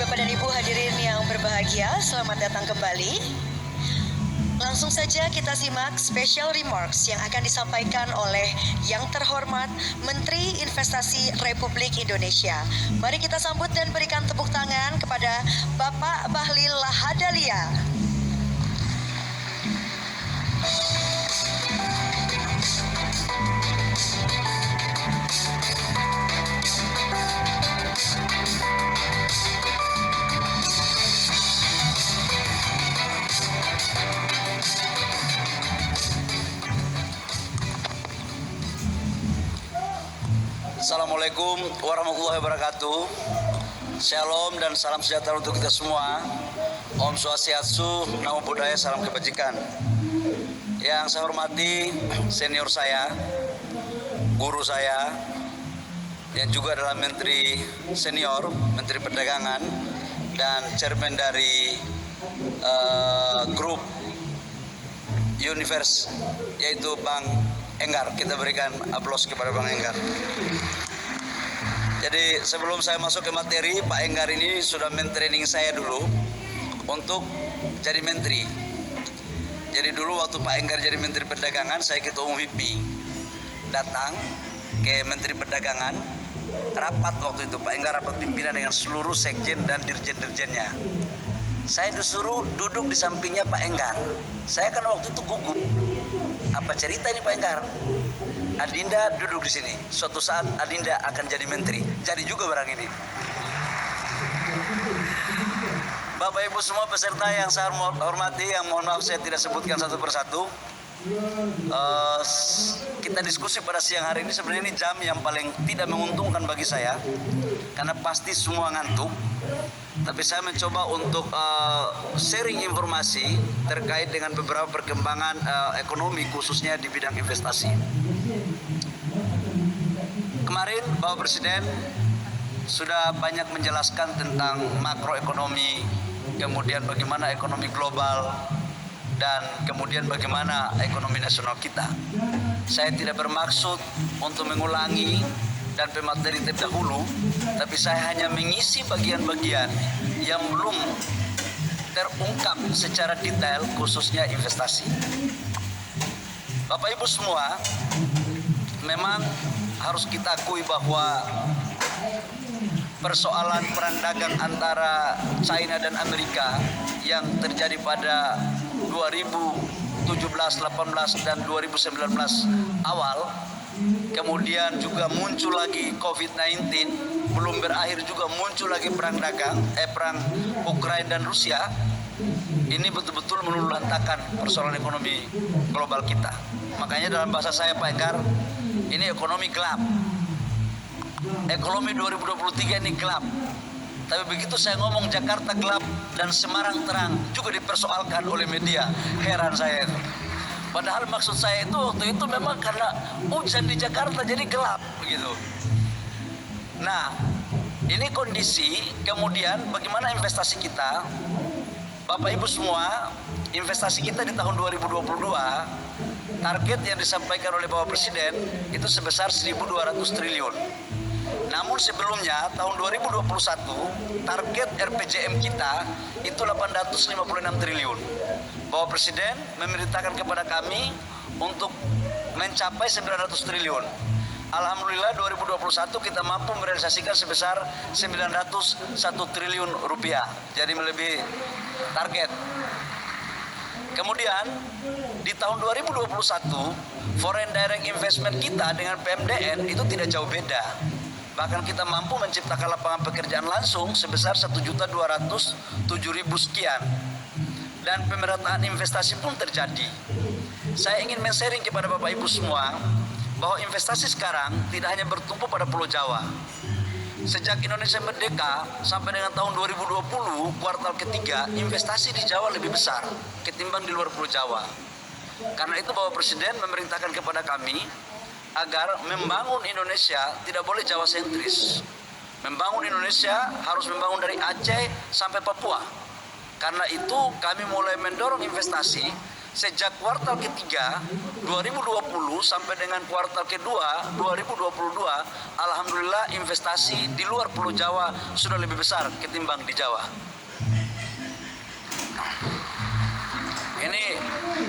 Bapak dan Ibu hadirin yang berbahagia, selamat datang kembali. Langsung saja kita simak special remarks yang akan disampaikan oleh yang terhormat Menteri Investasi Republik Indonesia. Mari kita sambut dan berikan tepuk tangan kepada Bapak Bahlil Lahadalia. Assalamualaikum warahmatullahi wabarakatuh. Shalom dan salam sejahtera untuk kita semua. Om Swastiastu, Namo Buddhaya, salam kebajikan. Yang saya hormati senior saya, guru saya, yang juga adalah Menteri Senior, Menteri Perdagangan, dan Chairman dari grup Universe, yaitu Bang Enggar. Kita berikan aplaus kepada Bang Enggar. Jadi sebelum saya masuk ke materi, Pak Enggar ini sudah mentraining saya dulu untuk jadi menteri. Jadi dulu waktu Pak Enggar jadi Menteri Perdagangan, saya Ketua Umum HIPMI datang ke Menteri Perdagangan, rapat waktu itu. Pak Enggar rapat pimpinan dengan seluruh sekjen dan dirjen-dirjennya. Saya disuruh duduk di sampingnya Pak Enggar. Saya kan waktu itu gugup. Apa cerita ini Pak Enggar? Adinda duduk di sini. Suatu saat Adinda akan jadi menteri. Jadi juga barang ini. Bapak Ibu semua peserta yang saya hormati, yang mohon maaf saya tidak sebutkan satu persatu. Kita diskusi pada siang hari ini. Sebenarnya ini jam yang paling tidak menguntungkan bagi saya, karena pasti semua ngantuk. Tapi saya mencoba untuk sharing informasi terkait dengan beberapa perkembangan ekonomi, khususnya di bidang investasi. Kemarin Bapak Presiden sudah banyak menjelaskan tentang makroekonomi, kemudian bagaimana ekonomi global, dan kemudian bagaimana ekonomi nasional kita. Saya tidak bermaksud untuk mengulangi dan pemateri terdahulu, tapi saya hanya mengisi bagian-bagian yang belum terungkap secara detail, khususnya investasi. Bapak Ibu semua, memang harus kita akui bahwa persoalan perang dagang antara China dan Amerika yang terjadi pada 2017, 18, dan 2019 awal, kemudian juga muncul lagi COVID-19, belum berakhir juga muncul lagi perang dagang, perang Ukraina dan Rusia. Ini betul-betul meluluhlantakkan persoalan ekonomi global kita. Makanya dalam bahasa saya Pak Enggar, ini ekonomi gelap. Ekonomi 2023 ini gelap. Tapi begitu saya ngomong Jakarta gelap dan Semarang terang, juga dipersoalkan oleh media. Heran saya itu. Padahal maksud saya itu waktu itu memang karena hujan di Jakarta jadi gelap begitu. Nah, ini kondisi. Kemudian bagaimana investasi kita? Bapak Ibu semua, investasi kita di tahun 2022, target yang disampaikan oleh Bapak Presiden itu sebesar 1.200 triliun. Namun sebelumnya tahun 2021 target RPJM kita itu 856 triliun. Bapak Presiden memerintahkan kepada kami untuk mencapai 900 triliun. Alhamdulillah 2021 kita mampu merealisasikan sebesar 901 triliun rupiah. Jadi melebihi target. Kemudian di tahun 2021 foreign direct investment kita dengan PMDN itu tidak jauh beda. Bahkan kita mampu menciptakan lapangan pekerjaan langsung sebesar 1.207.000 sekian. Dan pemerataan investasi pun terjadi. Saya ingin men-sharing kepada Bapak Ibu semua bahwa investasi sekarang tidak hanya bertumpu pada Pulau Jawa. Sejak Indonesia merdeka sampai dengan tahun 2020 kuartal ketiga, investasi di Jawa lebih besar ketimbang di luar Pulau Jawa. Karena itu Bapak Presiden memerintahkan kepada kami agar membangun Indonesia tidak boleh Jawa sentris. Membangun Indonesia harus membangun dari Aceh sampai Papua. Karena itu kami mulai mendorong investasi sejak kuartal ketiga 2020 sampai dengan kuartal kedua 2022, alhamdulillah investasi di luar Pulau Jawa sudah lebih besar ketimbang di Jawa. Ini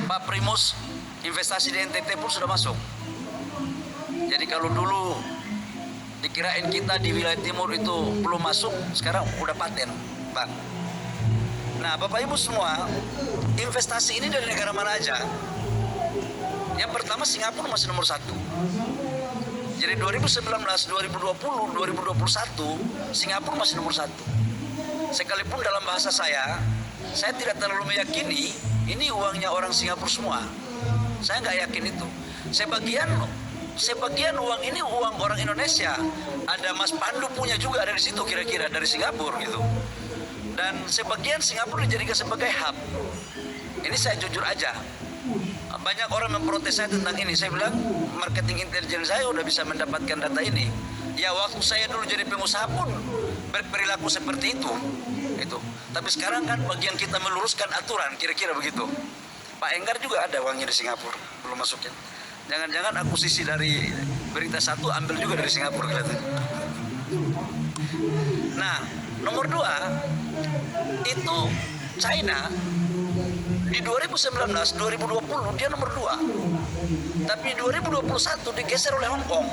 Pak Primus, investasi di NTT pun sudah masuk. Jadi kalau dulu dikirain kita di wilayah timur itu belum masuk, sekarang udah paten, Bang. Nah, Bapak Ibu semua, investasi ini dari negara mana aja? Yang pertama, Singapura masih nomor 1. Jadi 2019, 2020, 2021, Singapura masih nomor 1. Sekalipun dalam bahasa saya tidak terlalu meyakini ini uangnya orang Singapura semua. Saya nggak yakin itu. Sebagian uang ini uang orang Indonesia. Ada Mas Pandu punya juga ada di situ kira-kira dari Singapura gitu. Dan sebagian Singapura dijadikan sebagai hub. Ini saya jujur aja. Banyak orang memprotes saya tentang ini. Saya bilang marketing intelijen saya udah bisa mendapatkan data ini. Ya waktu saya dulu jadi pengusaha pun berperilaku seperti itu. Tapi sekarang kan bagian kita meluruskan aturan kira-kira begitu. Pak Enggar juga ada uangnya di Singapura, belum masukin. Jangan-jangan akuisisi dari berita satu ambil juga dari Singapura kelihatan. Nah, nomor 2 itu China di 2019, 2020 dia nomor 2. Tapi 2021 digeser oleh Hong Kong.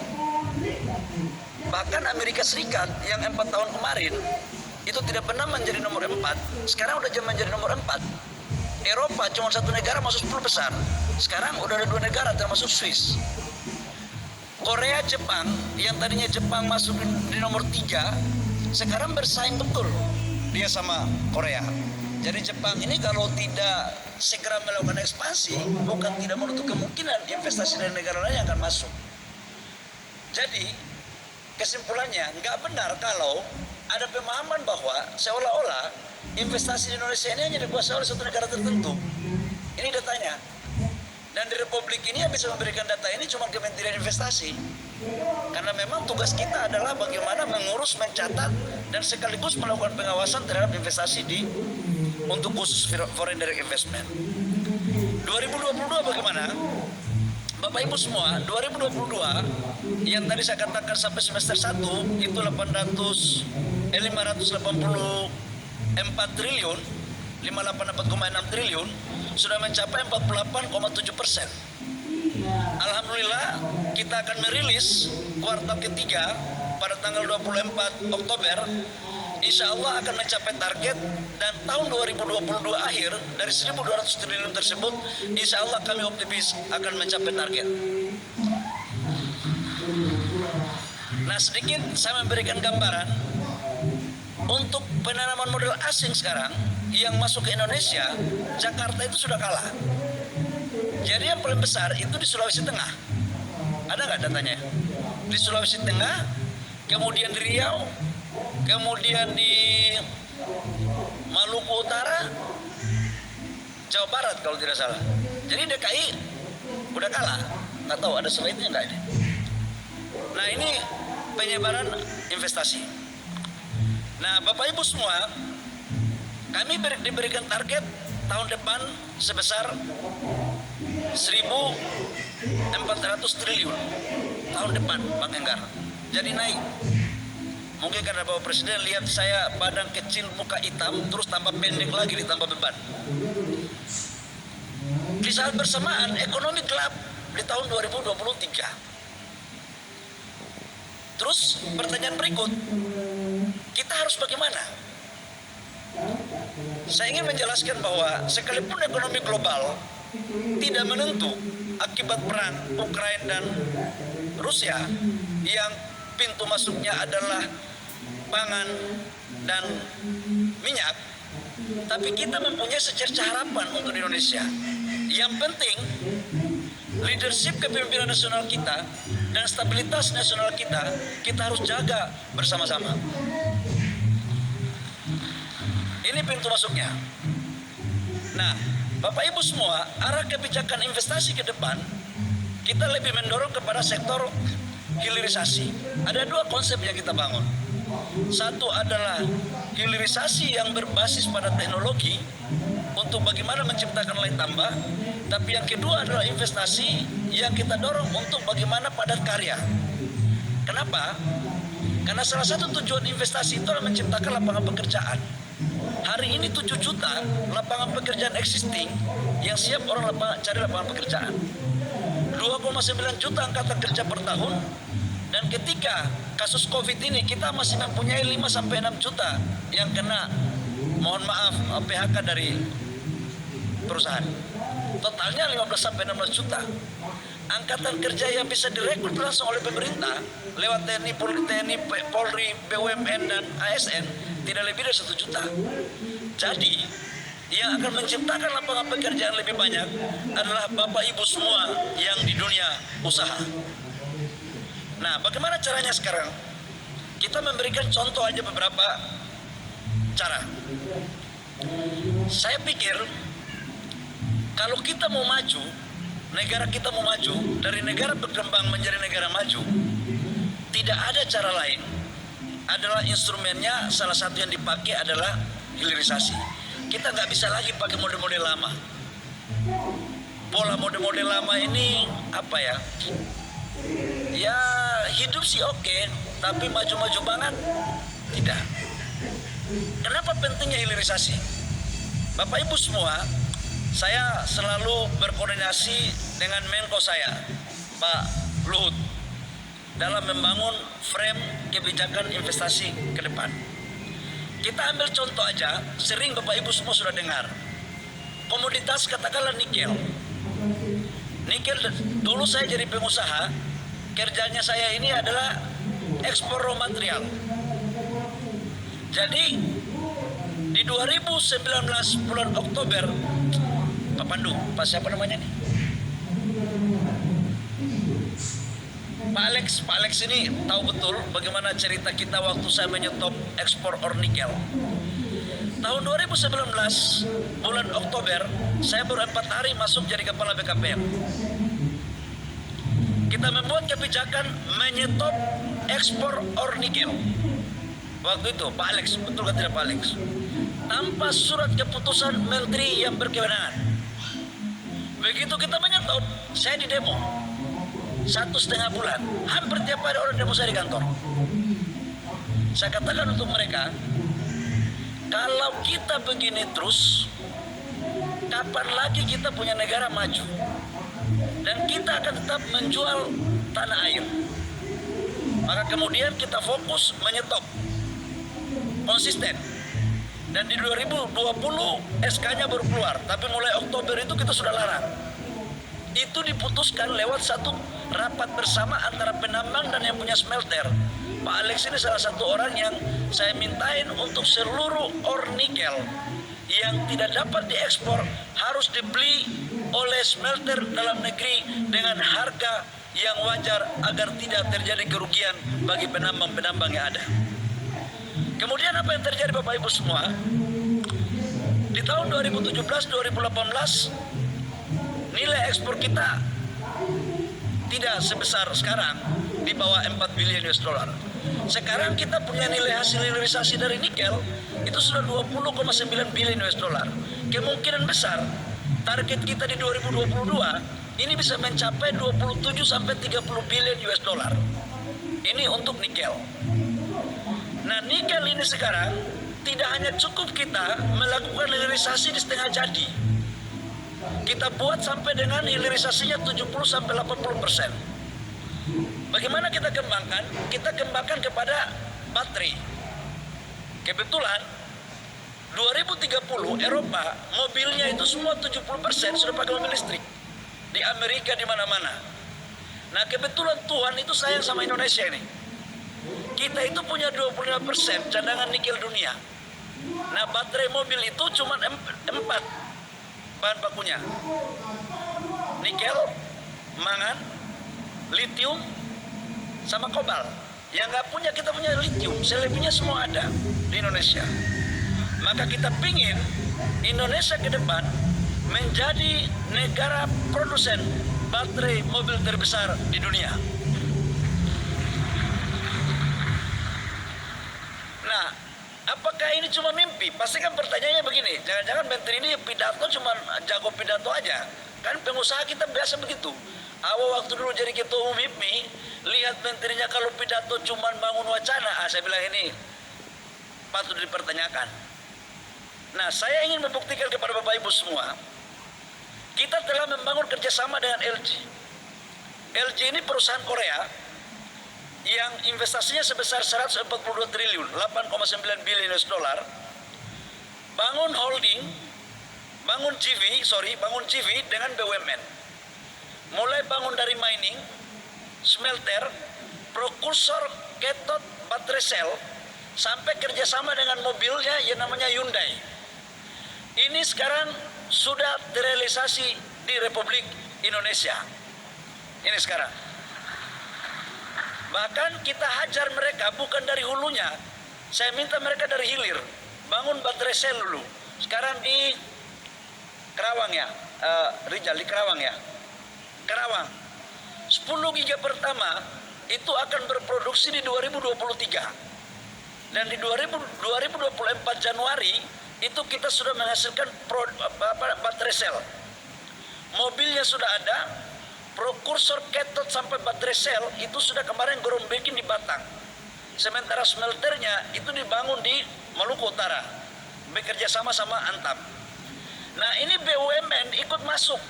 Bahkan Amerika Serikat yang 4 tahun kemarin itu tidak pernah menjadi nomor 4, sekarang udah menjadi nomor 4. Eropa cuma 1 negara masuk 10 besar. Sekarang udah ada 2 negara termasuk Swiss. Korea, Jepang yang tadinya Jepang masuk di nomor 3, sekarang bersaing betul dia sama Korea. Jadi Jepang ini kalau tidak segera melakukan ekspansi, bukan tidak menutup kemungkinan investasi dari negara lain yang akan masuk. Jadi kesimpulannya nggak benar kalau ada pemahaman bahwa seolah-olah investasi di Indonesia ini hanya dikuasai oleh satu negara tertentu. Ini datanya. Dan di Republik ini yang bisa memberikan data ini cuma Kementerian Investasi. Karena memang tugas kita adalah bagaimana mengurus, mencatat, dan sekaligus melakukan pengawasan terhadap investasi untuk khusus foreign direct investment. 2022 bagaimana? Bapak Ibu semua, 2022 yang tadi saya katakan sampai semester 1 itu 584 triliun, 584,6 triliun sudah mencapai 48,7%. Alhamdulillah kita akan merilis kuartal ketiga pada tanggal 24 Oktober. Insya Allah akan mencapai target dan tahun 2022 akhir dari 1.200 triliun tersebut insya Allah kami optimis akan mencapai target. Nah sedikit saya memberikan gambaran untuk penanaman modal asing sekarang yang masuk ke Indonesia, Jakarta itu sudah kalah. Jadi yang paling besar itu di Sulawesi Tengah. Ada nggak datanya? Di Sulawesi Tengah, kemudian di Riau, kemudian di Maluku Utara, Jawa Barat kalau tidak salah. Jadi DKI udah kalah. Nggak tahu ada slide-nya nggak ini. Nah ini penyebaran investasi. Nah Bapak Ibu semua, kami diberikan target tahun depan sebesar 1.400 triliun tahun depan, Bang Enggar. Jadi naik. Mungkin karena Bapak Presiden lihat saya badan kecil, muka hitam, terus tambah pendek lagi ditambah beban. Di saat bersamaan ekonomi gelap di tahun 2023. Terus pertanyaan berikut, kita harus bagaimana? Saya ingin menjelaskan bahwa sekalipun ekonomi global tidak menentu akibat perang Ukraina dan Rusia yang pintu masuknya adalah pangan dan minyak, tapi kita mempunyai secercah harapan untuk Indonesia. Yang penting leadership kepemimpinan nasional kita dan stabilitas nasional kita harus jaga bersama-sama. Ini pintu masuknya. Nah, Bapak Ibu semua, arah kebijakan investasi ke depan kita lebih mendorong kepada sektor hilirisasi. Ada 2 konsep yang kita bangun. Satu adalah hilirisasi yang berbasis pada teknologi, untuk bagaimana menciptakan nilai tambah, tapi yang kedua adalah investasi yang kita dorong untuk bagaimana padat karya. Kenapa? Karena salah satu tujuan investasi itu adalah menciptakan lapangan pekerjaan. Hari ini 7 juta lapangan pekerjaan existing yang siap orang cari lapangan pekerjaan. 2,9 juta angkatan kerja per tahun. Dan ketika kasus COVID ini kita masih mempunyai 5-6 juta yang kena, mohon maaf, PHK dari perusahaan. Totalnya 15-16 juta. Angkatan kerja yang bisa direkrut langsung oleh pemerintah lewat TNI, Polri, BUMN, dan ASN tidak lebih dari 1 juta. Jadi, yang akan menciptakan lapangan pekerjaan lebih banyak adalah Bapak Ibu semua yang di dunia usaha. Nah, bagaimana caranya sekarang? Kita memberikan contoh aja beberapa cara. Saya pikir kalau kita mau maju, negara kita mau maju dari negara berkembang menjadi negara maju, tidak ada cara lain. Adalah instrumennya, salah satu yang dipakai adalah hilirisasi. Kita nggak bisa lagi pakai model-model lama. Pola model-model lama ini apa ya? Ya hidup sih oke, tapi maju-maju banget tidak. Kenapa pentingnya hilirisasi? Bapak Ibu semua, saya selalu berkoordinasi dengan Menko saya, Pak Luhut, dalam membangun frame kebijakan investasi ke depan. Kita ambil contoh aja, sering Bapak Ibu semua sudah dengar. Komoditas katakanlah nikel. Nikel, dulu saya jadi pengusaha, kerjanya saya ini adalah ekspor raw material. Jadi di 2019 bulan Oktober, Pak Pandu, Pak siapa namanya nih? Pak Alex ini tahu betul bagaimana cerita kita waktu saya menyetop ekspor ore nikel. Tahun 2019 bulan Oktober, saya baru 4 hari masuk jadi kepala BKPM. Kita membuat kebijakan menyetop ekspor ore nikel. Waktu itu Pak Alex, betul kan tidak Pak Alex? Tanpa surat keputusan menteri yang berkewenangan. Begitu kita menyetop, saya di demo 1,5 bulan. Hampir tiap hari orang demo saya di kantor. Saya katakan untuk mereka, kalau kita begini terus, kapan lagi kita punya negara maju? Dan kita akan tetap menjual tanah air. Maka kemudian kita fokus menyetop. Konsisten. Dan di 2020 SK-nya baru keluar, tapi mulai Oktober itu kita sudah larang. Itu diputuskan lewat satu rapat bersama antara penambang dan yang punya smelter. Pak Alex ini salah satu orang yang saya mintain untuk seluruh ore nikel yang tidak dapat diekspor harus dibeli oleh smelter dalam negeri dengan harga yang wajar agar tidak terjadi kerugian bagi penambang-penambang yang ada. Kemudian apa yang terjadi Bapak Ibu semua? Di tahun 2017-2018 nilai ekspor kita tidak sebesar sekarang, di bawah 4 billion US dollar. Sekarang kita punya nilai hasil hilirisasi dari nikel itu sudah 20,9 billion US dollar. Kemungkinan besar target kita di 2022 ini bisa mencapai 27 sampai 30 billion US dollar. Ini untuk nikel. Nah, nikel ini sekarang tidak hanya cukup kita melakukan hilirisasi di setengah jadi. Kita buat sampai dengan hilirisasinya 70 sampai 80%. Bagaimana kita kembangkan? Kita kembangkan kepada baterai. Kebetulan 2030 Eropa mobilnya itu semua 70% sudah pakai mobil listrik. Di Amerika di mana-mana. Nah, kebetulan Tuhan itu sayang sama Indonesia ini. Kita itu punya 25% cadangan nikel dunia. Nah, baterai mobil itu cuma 4 bahan bakunya. Nikel, mangan, litium, sama kobalt. Yang nggak punya, kita punya litium. Selebihnya semua ada di Indonesia. Maka kita pingin Indonesia ke depan menjadi negara produsen baterai mobil terbesar di dunia. Nah, apakah ini cuma mimpi? Pasti kan pertanyaannya begini, jangan-jangan menteri ini pidato cuma jago pidato aja. Kan pengusaha kita biasa begitu. Awal waktu dulu jadi ketua umum HIPMI, lihat menterinya kalau pidato cuma bangun wacana, saya bilang ini patut dipertanyakan. Nah, saya ingin membuktikan kepada Bapak Ibu semua, kita telah membangun kerjasama dengan LG. LG ini perusahaan Korea yang investasinya sebesar 142 triliun, 8,9 billion US dollar. Bangun holding, bangun JV dengan BUMN. Mulai bangun dari mining, smelter, prekursor cathode baterai sel, sampai kerjasama dengan mobilnya yang namanya Hyundai. Ini sekarang sudah terrealisasi di Republik Indonesia. Ini sekarang. Bahkan kita hajar mereka bukan dari hulunya. Saya minta mereka dari hilir. Bangun baterai sel dulu. Sekarang di Kerawang ya. Rijal di Kerawang ya. Kerawang. 10 giga pertama itu akan berproduksi di 2023. Dan di 2024 Januari itu kita sudah menghasilkan baterai sel. Mobilnya sudah ada. Prekursor cathode sampai baterai sel itu sudah kemarin groundbreaking di Batang. Sementara smelternya itu dibangun di Maluku Utara, bekerja sama Antam. Nah, ini BUMN ikut masuk.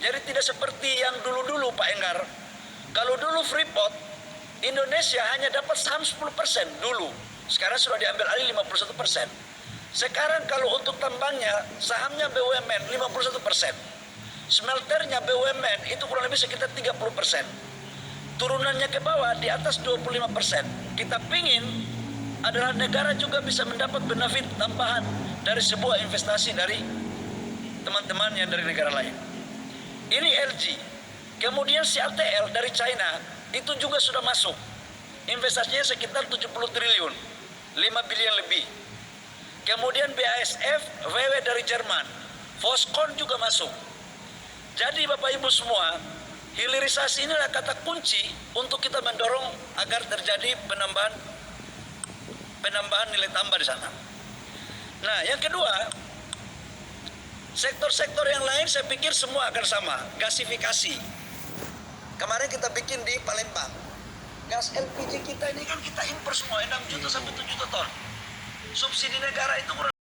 Jadi tidak seperti yang dulu-dulu Pak Enggar. Kalau dulu Freeport Indonesia hanya dapat saham 10% dulu. Sekarang sudah diambil alih 51%. Sekarang kalau untuk tambangnya sahamnya BUMN 51%. Smelternya BUMN itu kurang lebih sekitar 30%. Turunannya ke bawah di atas 25%. Kita pingin adalah negara juga bisa mendapat benefit tambahan dari sebuah investasi dari teman-teman yang dari negara lain. Ini LG. Kemudian CATL dari China itu juga sudah masuk. Investasinya sekitar 70 triliun, 5 billion lebih. Kemudian BASF, VW dari Jerman, Foxconn juga masuk. Jadi Bapak Ibu semua, hilirisasi ini adalah kata kunci untuk kita mendorong agar terjadi penambahan nilai tambah di sana. Nah, yang kedua, sektor-sektor yang lain saya pikir semua akan sama. Gasifikasi. Kemarin kita bikin di Palembang. Gas LPG kita ini kan kita impor semua 6 juta sampai 7 juta ton. Subsidi negara itu kurang